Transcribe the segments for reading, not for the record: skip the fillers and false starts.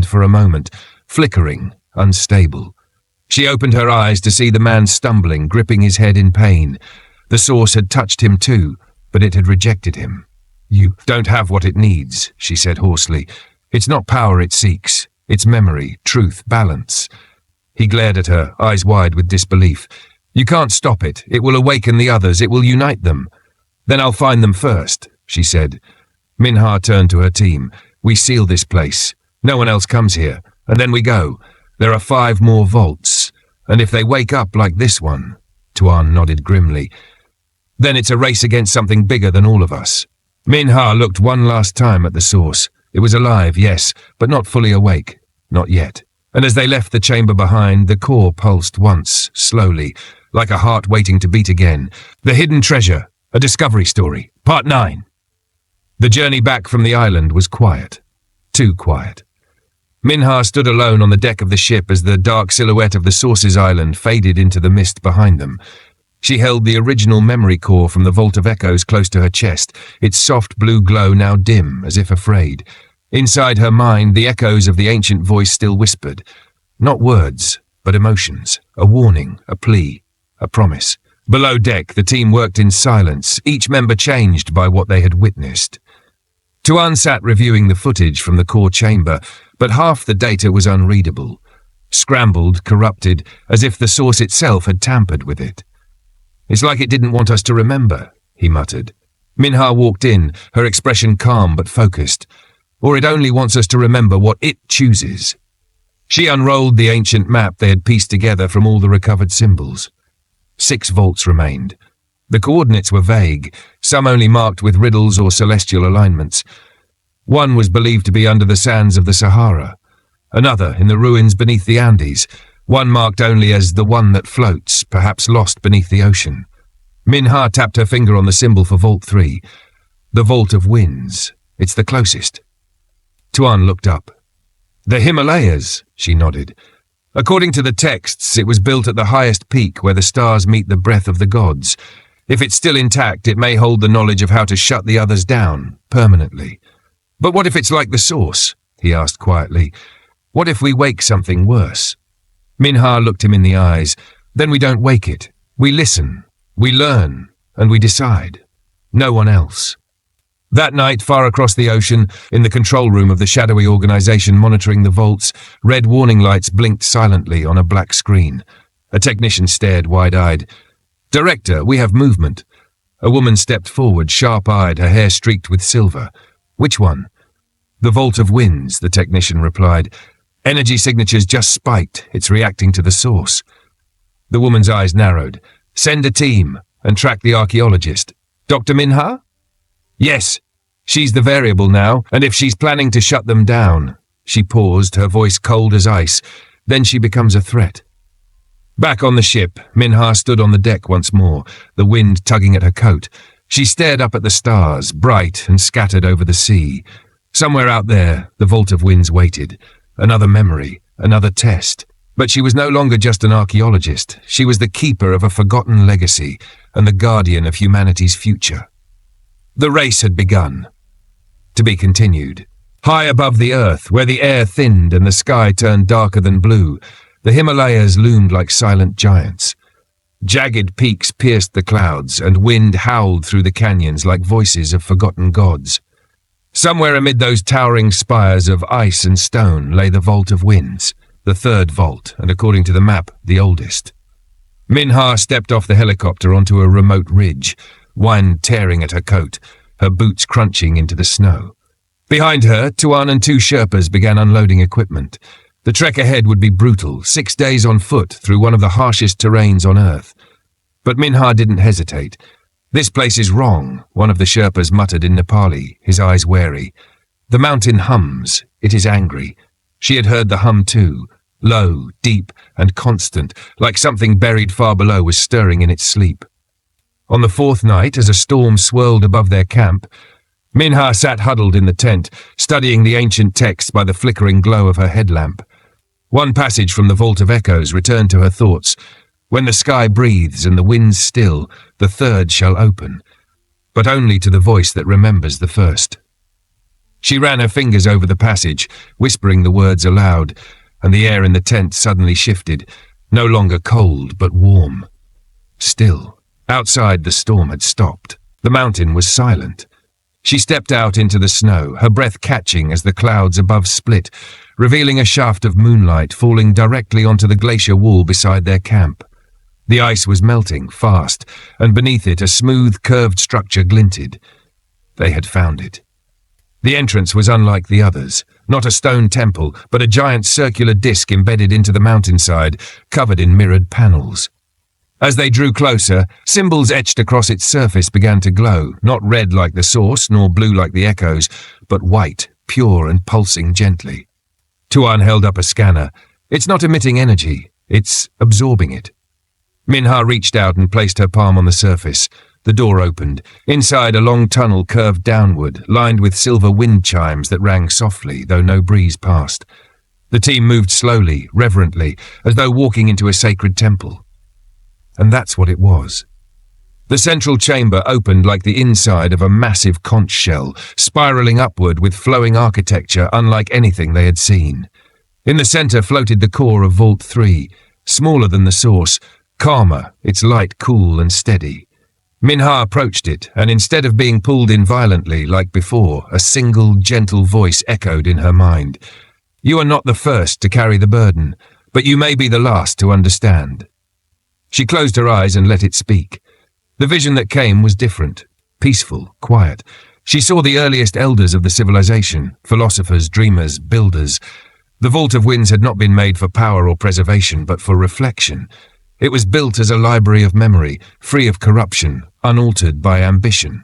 for a moment, flickering, unstable. She opened her eyes to see the man stumbling, gripping his head in pain. The source had touched him too, but it had rejected him. "You don't have what it needs," she said hoarsely. "It's not power it seeks. It's memory, truth, balance." He glared at her, eyes wide with disbelief. "You can't stop it. It will awaken the others. It will unite them." "Then I'll find them first," she said. Minha turned to her team. "We seal this place. No one else comes here. And then we go. There are 5 more vaults. And if they wake up like this one," Tuan nodded grimly, "then it's a race against something bigger than all of us." Minha looked one last time at the source. It was alive, yes, but not fully awake. Not yet. And as they left the chamber behind, the core pulsed once, slowly, like a heart waiting to beat again. The Hidden Treasure, a discovery story, Part 9. The journey back from the island was quiet. Too quiet. Minha stood alone on the deck of the ship as the dark silhouette of the Source's island faded into the mist behind them. She held the original memory core from the Vault of Echoes close to her chest, its soft blue glow now dim, as if afraid. Inside her mind, the echoes of the ancient voice still whispered. Not words, but emotions. A warning, a plea, a promise. Below deck, the team worked in silence, each member changed by what they had witnessed. Tuan sat reviewing the footage from the core chamber, but half the data was unreadable. Scrambled, corrupted, as if the source itself had tampered with it. "It's like it didn't want us to remember," he muttered. Minha walked in, her expression calm but focused. "Or it only wants us to remember what it chooses." She unrolled the ancient map they had pieced together from all the recovered symbols. 6 vaults remained. The coordinates were vague, some only marked with riddles or celestial alignments. One was believed to be under the sands of the Sahara, another in the ruins beneath the Andes, one marked only as the one that floats, perhaps lost beneath the ocean. Minha tapped her finger on the symbol for Vault 3. The Vault of Winds. It's the closest. Tuan looked up. "The Himalayas," she nodded. "According to the texts, it was built at the highest peak where the stars meet the breath of the gods. If it's still intact, it may hold the knowledge of how to shut the others down, permanently. But what if it's like the source?" he asked quietly. "What if we wake something worse?" Minha looked him in the eyes. "Then we don't wake it. We listen, we learn, and we decide. No one else." That night, far across the ocean, in the control room of the shadowy organization monitoring the vaults, red warning lights blinked silently on a black screen. A technician stared wide-eyed. "Director, we have movement." A woman stepped forward, sharp-eyed, her hair streaked with silver. "Which one?" "The Vault of Winds," the technician replied. "Energy signatures just spiked. It's reacting to the source." The woman's eyes narrowed. "Send a team and track the archaeologist." "Dr. Minha?" "Yes. She's the variable now, and if she's planning to shut them down." She paused, her voice cold as ice. "Then she becomes a threat." Back on the ship, Minha stood on the deck once more, the wind tugging at her coat. She stared up at the stars, bright and scattered over the sea. Somewhere out there, the Vault of Winds waited. Another memory, another test. But she was no longer just an archaeologist. She was the keeper of a forgotten legacy and the guardian of humanity's future. The race had begun. To be continued. High above the earth, where the air thinned and the sky turned darker than blue, the Himalayas loomed like silent giants. Jagged peaks pierced the clouds, and wind howled through the canyons like voices of forgotten gods. Somewhere amid those towering spires of ice and stone lay the Vault of Winds, the 3rd vault, and according to the map, the oldest. Minha stepped off the helicopter onto a remote ridge, wind tearing at her coat, her boots crunching into the snow. Behind her, Tuan and 2 Sherpas began unloading equipment. The trek ahead would be brutal, 6 days on foot through one of the harshest terrains on Earth. But Minha didn't hesitate. "This place is wrong," one of the Sherpas muttered in Nepali, his eyes wary. "The mountain hums. It is angry." She had heard the hum too, low, deep, and constant, like something buried far below was stirring in its sleep. On the 4th night, as a storm swirled above their camp, Minha sat huddled in the tent, studying the ancient text by the flickering glow of her headlamp. One passage from the Vault of Echoes returned to her thoughts. "When the sky breathes and the winds still, the 3rd shall open, but only to the voice that remembers the 1st." She ran her fingers over the passage, whispering the words aloud, and the air in the tent suddenly shifted, no longer cold but warm. Still, outside the storm had stopped. The mountain was silent. She stepped out into the snow, her breath catching as the clouds above split, revealing a shaft of moonlight falling directly onto the glacier wall beside their camp. The ice was melting fast, and beneath it a smooth, curved structure glinted. They had found it. The entrance was unlike the others, not a stone temple, but a giant circular disc embedded into the mountainside, covered in mirrored panels. As they drew closer, symbols etched across its surface began to glow, not red like the source, nor blue like the echoes, but white, pure and pulsing gently. Tuan held up a scanner. It's not emitting energy, it's absorbing it. Minha reached out and placed her palm on the surface. The door opened. Inside, a long tunnel curved downward, lined with silver wind chimes that rang softly, though no breeze passed. The team moved slowly, reverently, as though walking into a sacred temple. And that's what it was. The central chamber opened like the inside of a massive conch shell, spiraling upward with flowing architecture unlike anything they had seen. In the center floated the core of Vault 3, smaller than the source, calmer, its light cool and steady. Minha approached it, and instead of being pulled in violently like before, a single, gentle voice echoed in her mind. You are not the first to carry the burden, but you may be the last to understand. She closed her eyes and let it speak. The vision that came was different, peaceful, quiet. She saw the earliest elders of the civilization, philosophers, dreamers, builders. The Vault of Winds had not been made for power or preservation, but for reflection. It was built as a library of memory, free of corruption, unaltered by ambition.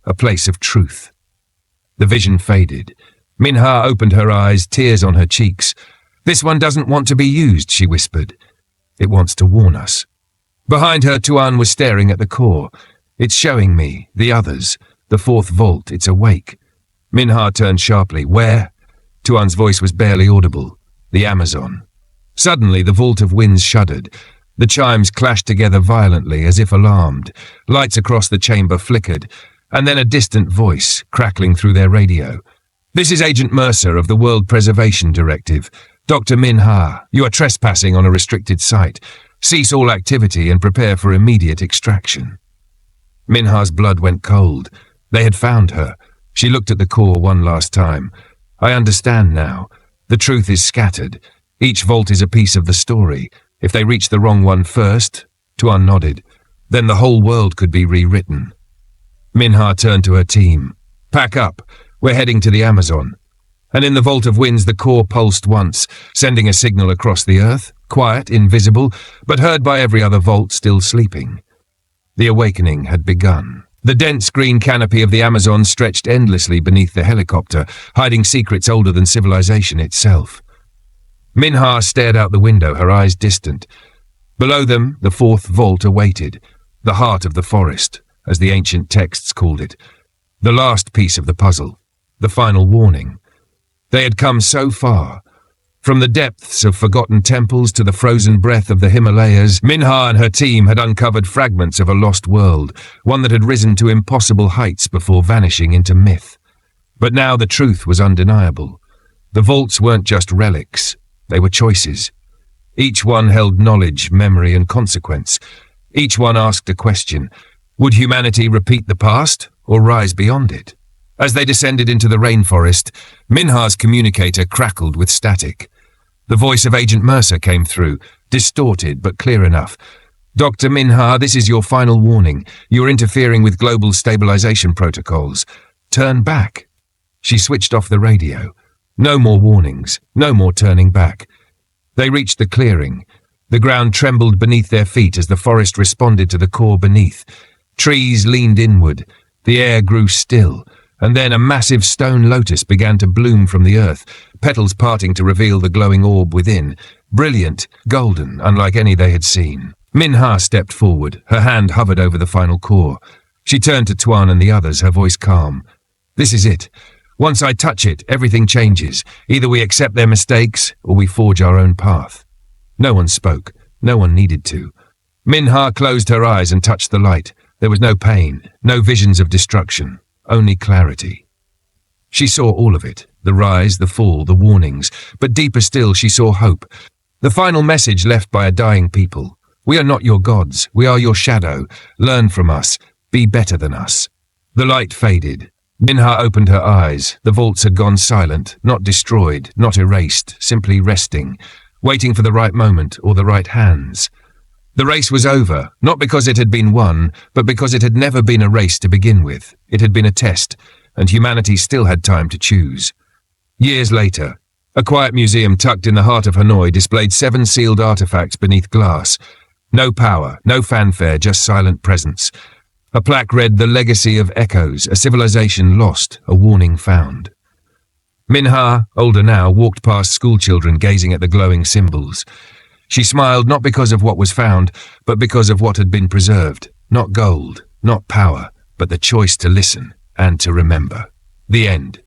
A place of truth. The vision faded. Minha opened her eyes, tears on her cheeks. This one doesn't want to be used, she whispered. It wants to warn us. Behind her, Tuan was staring at the core. It's showing me, the others, the fourth vault, it's awake. Minha turned sharply. Where? Tuan's voice was barely audible. The Amazon. Suddenly, the Vault of Winds shuddered. The chimes clashed together violently, as if alarmed. Lights across the chamber flickered, and then a distant voice, crackling through their radio. This is Agent Mercer of the World Preservation Directive. Dr. Minha, you are trespassing on a restricted site. Cease all activity and prepare for immediate extraction. Minha's blood went cold. They had found her. She looked at the core one last time. I understand now. The truth is scattered. Each vault is a piece of the story. If they reach the wrong one first, Tuan nodded, then the whole world could be rewritten. Minha turned to her team. Pack up. We're heading to the Amazon. And in the Vault of Winds the core pulsed once, sending a signal across the earth, quiet, invisible, but heard by every other vault still sleeping. The awakening had begun. The dense green canopy of the Amazon stretched endlessly beneath the helicopter, hiding secrets older than civilization itself. Minha stared out the window, her eyes distant. Below them, the fourth vault awaited, the heart of the forest, as the ancient texts called it, the last piece of the puzzle, the final warning. They had come so far. From the depths of forgotten temples to the frozen breath of the Himalayas, Minha and her team had uncovered fragments of a lost world, one that had risen to impossible heights before vanishing into myth. But now the truth was undeniable. The vaults weren't just relics. They were choices. Each one held knowledge, memory, and consequence. Each one asked a question. Would humanity repeat the past, or rise beyond it? As they descended into the rainforest, Minha's communicator crackled with static. The voice of Agent Mercer came through, distorted but clear enough. Dr. Minha, this is your final warning. You're interfering with global stabilization protocols. Turn back. She switched off the radio. No more warnings, no more turning back. They reached the clearing. The ground trembled beneath their feet as the forest responded to the core beneath. Trees leaned inward. The air grew still, and then a massive stone lotus began to bloom from the earth, petals parting to reveal the glowing orb within, brilliant, golden, unlike any they had seen. Minha stepped forward, her hand hovered over the final core. She turned to Tuan and the others, her voice calm. This is it. Once I touch it, everything changes. Either we accept their mistakes, or we forge our own path. No one spoke. No one needed to. Minha closed her eyes and touched the light. There was no pain, no visions of destruction, only clarity. She saw all of it, the rise, the fall, the warnings, but deeper still she saw hope. The final message left by a dying people. We are not your gods, we are your shadow. Learn from us, be better than us. The light faded. Minha opened her eyes. The vaults had gone silent, not destroyed, not erased, simply resting, waiting for the right moment or the right hands. The race was over, not because it had been won, but because it had never been a race to begin with. It had been a test, and humanity still had time to choose. Years later, a quiet museum tucked in the heart of Hanoi displayed 7 sealed artifacts beneath glass. No power, no fanfare, just silent presence. A plaque read, "The Legacy of Echoes, a civilization lost, a warning found." Minha, older now, walked past schoolchildren gazing at the glowing symbols. She smiled not because of what was found, but because of what had been preserved. Not gold, not power, but the choice to listen and to remember. The end.